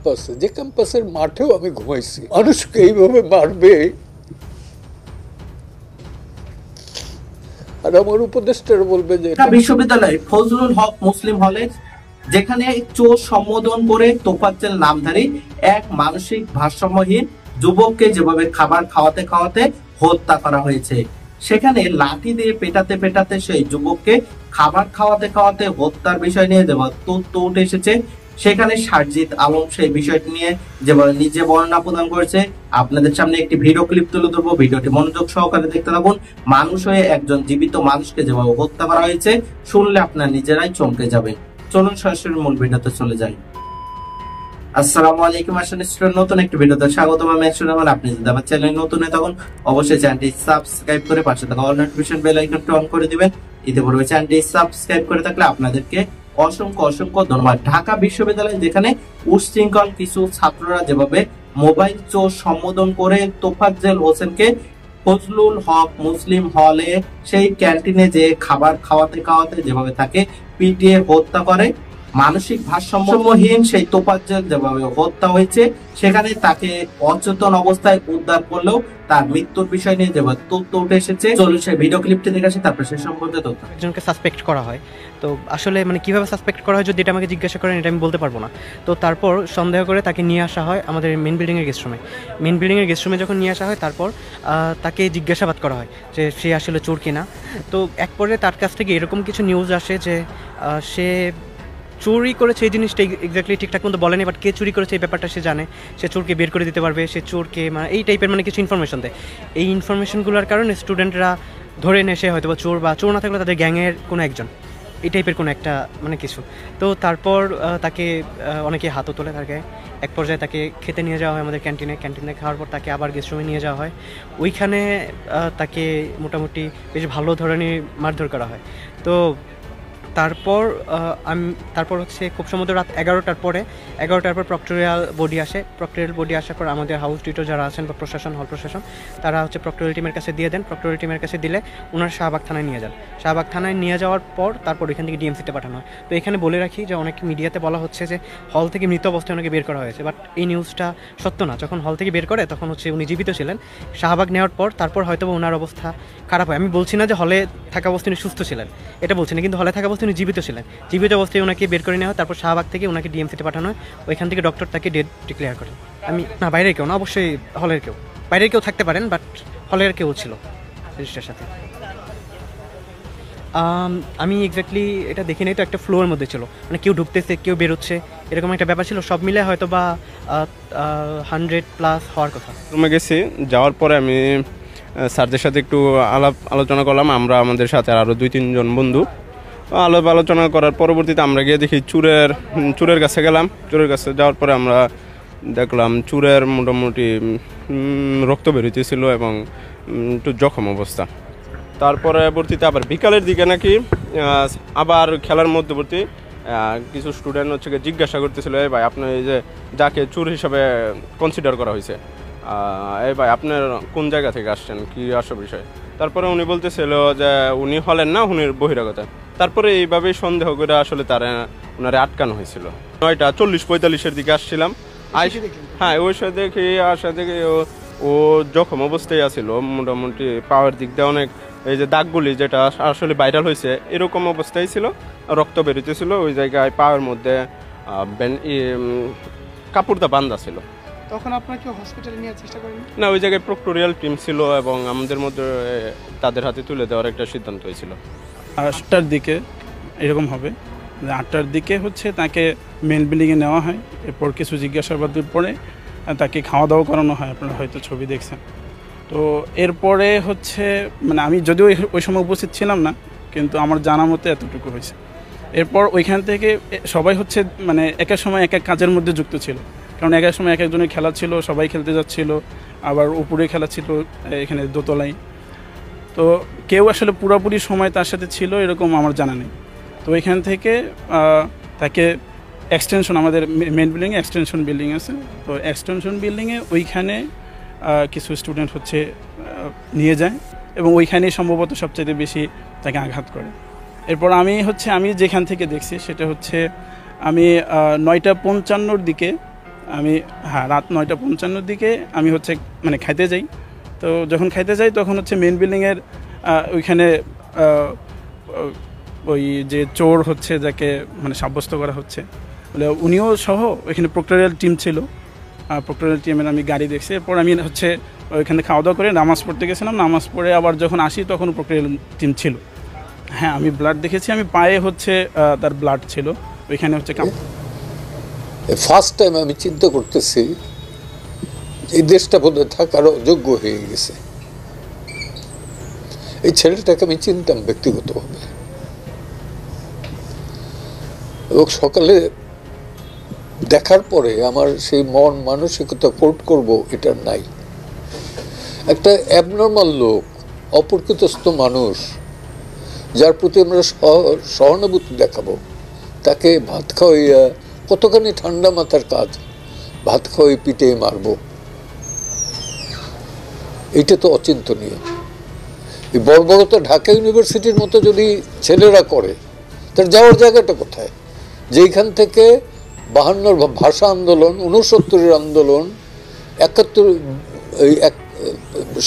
ক্যাম্পাসে, যে ক্যাম্পাসের মাঠেও আমি ঘুমাইছি। মানুষকে এইভাবে মারবে, আর আমার উপদেষ্টারা বলবে যে বিশ্ববিদ্যালয় ফজলুল হক মুসলিম হলে যেখানে চোর সম্বোধন করে তোফাজ্জল নামধারী এক মানসিক ভারসাম্যহীন যুবককে যেভাবে খাবার খাওয়াতে খাওয়াতে হত্যা করা হয়েছে, সেখানে লাঠি দিয়ে পেটাতে পেটাতে সেই যুবককে খাবার খাওয়াতে খাওয়াতে হত্যার বিষয় নিয়ে যেভাবে তথ্য উঠে এসেছে, সেখানে সারজিৎ আলম সেই বিষয়টি নিয়ে যেভাবে নিজে বর্ণনা প্রদান করেছে। আপনাদের সামনে একটি ভিডিও ক্লিপ তুলে ধরবো, ভিডিওটি মনোযোগ সহকারে দেখতে থাকুন। মানুষ হয়ে একজন জীবিত মানুষকে যেভাবে হত্যা করা হয়েছে শুনলে আপনার নিজেরাই চমকে যাবে। চলুন সরাসরি মূল ভিডিওতে চলে যাই। আসসালামু আলাইকুম, নতুন একটি ভিডিওতে স্বাগতম। আমি সুনামান। আপনি যদি আমার চ্যানেলে নতুন হয়ে তখন অবশ্যই চ্যানেলটি সাবস্ক্রাইব করে পাশে থাকা অল নোটিফিকেশন বেল আইকনটি অন করে দিবেন। ইতিপূর্বে চ্যানেলটি সাবস্ক্রাইব করে থাকলে আপনাদেরকে অসংখ্য অসংখ্য ধন্যবাদ। ঢাকা বিশ্ববিদ্যালয় যেখানে উচ্ছৃঙ্খল কিছু ছাত্ররা যেভাবে মোবাইল চোর সম্বোধন করে তোফাজ্জল হোসেনকে ফজলুল হক মুসলিম হলে সেই ক্যান্টিনে যে খাবার খাওয়াতে খাওয়াতে যেভাবে তাকে পিটিয়ে হত্যা করে, মানসিক ভারসাম্যহীন সেই তোফাজ্জল যেভাবে হত্যা হয়েছে, সেখানে তাকে অচেতন অবস্থায় উদ্ধার করলেও তার মৃত্যুর বিষয় নিয়ে যেভাবে তথ্য উঠে এসেছে, চলুন সেই ভিডিও ক্লিপটি দেখে আসি, তারপর সে সম্পর্কে তথ্য। একজনকে সাসপেক্ট করা হয়, তো আসলে মানে কিভাবে সাসপেক্ট করা হয় যদি এটা আমাকে জিজ্ঞাসা করেন এটা আমি বলতে পারবো না। তো তারপর সন্দেহ করে তাকে নিয়ে আসা হয় আমাদের মেন বিল্ডিংয়ের গেস্ট রুমে। মেন বিল্ডিংয়ের গেস্ট রুমে যখন নিয়ে আসা হয় তারপর তাকে জিজ্ঞাসাবাদ করা হয় যে সে আসলে চোর কিনা। তো এক পর্যায়ে তার কাছ থেকে এরকম কিছু নিউজ আসে যে সে চুরি করেছে, এই জিনিসটা এক্স্যাক্টলি ঠিকঠাক মতো বলেনি, বাট কে চুরি করেছে এই ব্যাপারটা সে জানে, সে চোরকে বের করে দিতে পারবে, সে চোরকে মানে এই টাইপের মানে কিছু ইনফরমেশন দেয়। এই ইনফরমেশনগুলোর কারণে স্টুডেন্টরা ধরে নেয় সে হয়তো বা চোর, বা চোর না থাকলে তাদের গ্যাংয়ের কোনো একজন, এই টাইপের কোনো একটা মানে কিছু। তো তারপর তাকে অনেকে হাতও তোলে তার গায়ে। এক পর্যায়ে তাকে খেতে নিয়ে যাওয়া হয় আমাদের ক্যান্টিনে খাওয়ার পর তাকে আবার গেস্ট রুমে নিয়ে যাওয়া হয়। ওইখানে তাকে মোটামুটি বেশ ভালো ধরনের মারধর করা হয়। তো তারপর হচ্ছে খুব সম্ভবত রাত 11টার পর প্রক্টোরিয়াল বডি আসার পর আমাদের হাউস ডিটো যারা আছেন বা হল প্রশাসন, তারা হচ্ছে প্রক্টোরিয়াল টিমের কাছে দিয়ে দেন। প্রক্টোরিয়াল টিমের কাছে দিলে ওনার শাহবাগ থানায় নিয়ে যান। শাহবাগ থানায় নিয়ে যাওয়ার পর তারপর এখান থেকে ডিএমসিতে পাঠানো হয়। তো এখানে বলে রাখি যে অনেক মিডিয়াতে বলা হচ্ছে যে হল থেকে মৃত অবস্থায় ওনাকে বের করা হয়েছে, বাট এই নিউজটা সত্য না। যখন হল থেকে বের করে তখন হচ্ছে উনি জীবিত ছিলেন। শাহবাগ নেওয়ার পর তারপর হয়তো ওনার অবস্থা খারাপ হয়। আমি বলছি না যে হলে থাকা অবস্থায় উনি সুস্থ ছিলেন, এটা বলছি না, কিন্তু হলে থাকা অবস্থায় উনি জীবিত ছিলেন। জীবিত অবস্থায় ওনাকে বের করে নেওয়া হয়, তারপর শাহবাগ থেকে ওনাকে ডিএমসিতে পাঠানো হয়। ওইখান থেকে ডক্টর তাকে ডেড ডিক্লেয়ার করেন। আমি না, বাইরের কেউ না, অবশ্যই হলের কেউ, বাইরের কেউ থাকতে পারেন, বাট হলের কেউ ছিল রেজিস্টার সাথে। আমি এক্স্যাক্টলি এটা দেখি নাই, তো একটা ফ্লোরের মধ্যে ছিল, মানে কেউ ঢুকতেছে কেউ বেরোচ্ছে এরকম একটা ব্যাপার ছিল। সব মিলে হয়তো বা 100+ হওয়ার কথা। রুমে গেছি, যাওয়ার পরে আমি স্যারদের সাথে একটু আলোচনা করলাম। আমরা আমাদের সাথে আরও 2-3 জন বন্ধু আলোচনা করার পরবর্তীতে আমরা গিয়ে দেখি চুরের কাছে গেলাম। চুরের কাছে যাওয়ার পরে আমরা দেখলাম চুরের মোটামুটি রক্ত বেরোতেছিল এবং একটু জখম অবস্থা। তারপরে পরবর্তীতে আবার বিকালের দিকে নাকি আবার খেলার মধ্যবর্তী কিছু স্টুডেন্ট হচ্ছে জিজ্ঞাসা করতেছিল, এই ভাই আপনার এই যে যাকে চোর হিসাবে কনসিডার করা হয়েছে, এই ভাই আপনার কোন জায়গা থেকে আসছেন, কি আসল বিষয়। তারপরে উনি বলতেছিল যে উনি হলেন না, উনি বহিরাগত। তারপরে এইভাবেই সন্দেহ করে আসলে ওনারে আটকানো হয়েছিল। 9:40-45-এর দিকে আসছিলাম। হ্যাঁ, ওই সাথে দেখি ও জখম অবস্থায় আছিল, মোটামুটি পাওয়ার দিক দিয়ে অনেক, এই যে দাগগুলি যেটা আসলে ভাইরাল হয়েছে এরকম অবস্থায় ছিল, রক্ত বেরোতেছিল। ওই জায়গায় পাওয়ার মধ্যে কাপড়টা বান্ধা ছিল। তখন আপনাকে হসপিটালে নিয়ে চেষ্টা করেন না, ওই জায়গায় প্রক্টোরিয়াল টিম ছিল এবং আমাদের মধ্যে তাদের হাতে তুলে দেওয়ার একটা সিদ্ধান্ত হয়েছিল। 8টার দিকে এরকম হবে, 8টার দিকে হচ্ছে তাকে মেন বিল্ডিংয়ে নেওয়া হয়। এরপর কিছু জিজ্ঞাসাবাদের পরে তাকে খাওয়া দাওয়া করানো হয়, আপনারা হয়তো ছবি দেখছেন। তো এরপরে হচ্ছে মানে আমি যদিও ওই সময় উপস্থিত ছিলাম না, কিন্তু আমার জানা মতে এতটুকু হয়েছে। এরপর ওইখান থেকে সবাই হচ্ছে মানে এক এক সময় এক এক কাজের মধ্যে যুক্ত ছিল, কারণ এক এক সময় এক একজনের খেলা ছিল, সবাই খেলতে যাচ্ছিল, আবার উপরে খেলা ছিল এখানে দোতলায়। তো কেউ আসলে পুরোপুরি সময় তার সাথে ছিল এরকম আমার জানা নেই। তো এখান থেকে তাকে এক্সটেনশন, আমাদের মেন বিল্ডিংয়ে এক্সটেনশন বিল্ডিং আছে, তো এক্সটেনশন বিল্ডিংয়ে ওইখানে কিছু স্টুডেন্ট হচ্ছে নিয়ে যায় এবং ওইখানেই সম্ভবত সবচেয়ে বেশি তাকে আঘাত করে। এরপর আমি যেখান থেকে দেখছি সেটা হচ্ছে আমি 9:55-র দিকে আমি হ্যাঁ রাত 9:55 দিকে আমি হচ্ছে মানে খাইতে যাই। তো যখন খাইতে যাই তখন হচ্ছে মেন বিল্ডিংয়ের ওইখানে ওই যে চোর হচ্ছে যাকে মানে সাব্যস্ত করা হচ্ছে বলে উনিও সহ ওইখানে প্রক্টোরিয়াল টিম ছিল। প্রক্টোরিয়াল টিমের আমি গাড়ি দেখছি। এরপর আমি হচ্ছে ওইখানে খাওয়া দাওয়া করে নামাজ পড়তে গেছিলাম। নামাজ পড়ে আবার যখন আসি তখন প্রক্টোরিয়াল টিম ছিল। হ্যাঁ আমি ব্লাড দেখেছি, আমি পায়ে হচ্ছে তার ব্লাড ছিল ওইখানে হচ্ছে। ফার্স্ট টাইম আমি চিন্তা করতেছি এই দেশটা বোধহয় থাকার অযোগ্য হয়ে গেছে। এই ছেলেটাকে আমি চিনতাম ব্যক্তিগতভাবে, এবং সকালে দেখার পরে আমার সেই মন মানসিকতা কোর্ট করব এটা নাই। একটা অ্যাবনর্মাল লোক, অপ্রকৃতস্থ মানুষ, যার প্রতি আমরা সহানুভূতি দেখাবো, তাকে ভাত খাওয়াইয়া, কতখানি ঠান্ডা মাথার কাজ, ভাত খাওয়াই পিটে মারবো, এটা তো অচিন্তনীয়। এই বর্বরতা ঢাকা ইউনিভার্সিটির মতো যদি ছেলেরা করে, তার যাওয়ার জায়গাটা কোথায়? যেইখান থেকে 52-র ভাষা আন্দোলন, 69-এর আন্দোলন, 71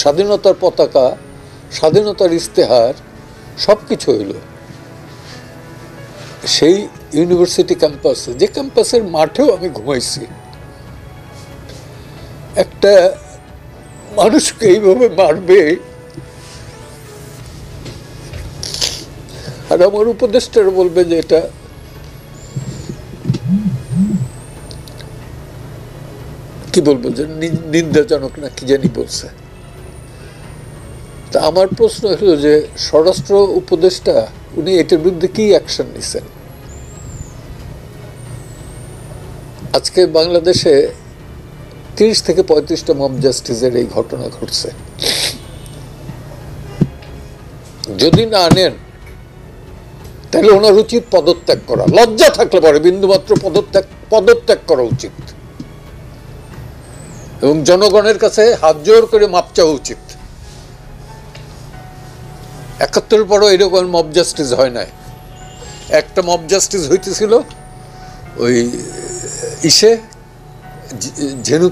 স্বাধীনতার পতাকা, স্বাধীনতার ইস্তেহার, সব কিছু হইল সেই ইউনিভার্সিটি ক্যাম্পাসে, যে ক্যাম্পাসের মাঠেও আমি ঘুমাইছি। একটা মানুষকে এইভাবে মারবে, আর আমার উপদেষ্টারা বলবে যে এটা কি বলবো, যে নিন্দাজনক না কি জানি বলছে। তা আমার প্রশ্ন হলো যে স্বরাষ্ট্র উপদেষ্টা উনি এটার বিরুদ্ধে কি অ্যাকশন নিছেন? আজকে বাংলাদেশে 30 থেকে 35টা মব জাস্টিসের এই ঘটনা ঘটছে। যদি না আনেন তাহলে ওনার উচিত পদত্যাগ করা। লজ্জা থাকলে পরে বিন্দুমাত্র পদত্যাগ করা উচিত, এবং জনগণের কাছে হাত জোর করে মাপ চাওয়া উচিত। 71-এর পরও এরকম মব জাস্টিস হয় নাই। একটা মব জাস্টিস হইতেছিল ওই ঝেনু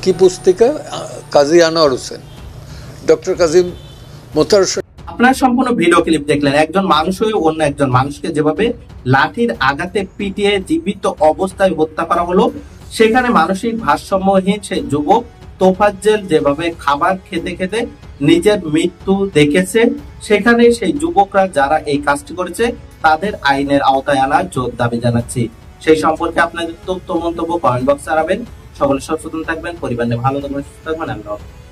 কি পুস্তিকা, কাজী আনোয়ার হোসেন, ডক্টর কাজী মোতার। আপনার সম্পূর্ণ ভিডিও ক্লিপ দেখলেন। একজন মানুষ হয়ে অন্য একজন মানুষকে যেভাবে লাঠির আঘাতে পিটিয়ে জীবিত অবস্থায় হত্যা করা হলো, সেখানে মানসিক ভারসাম্যহীন সেই যুবক তোফাজ্জেল যেভাবে খাবার খেতে খেতে নিজের মৃত্যু দেখেছে, সেখানে সেই যুবকরা যারা এই কাজটি করেছে তাদের আইনের আওতায় আনার জোর দাবি জানাচ্ছি। সেই সম্পর্কে আপনাদের তথ্য মন্তব্য কমেন্ট বক্সে জানাবেন। সকলে সচেতন থাকবেন, পরিবার নিয়ে ভালো থাকবেন, সুস্থ থাকবেন।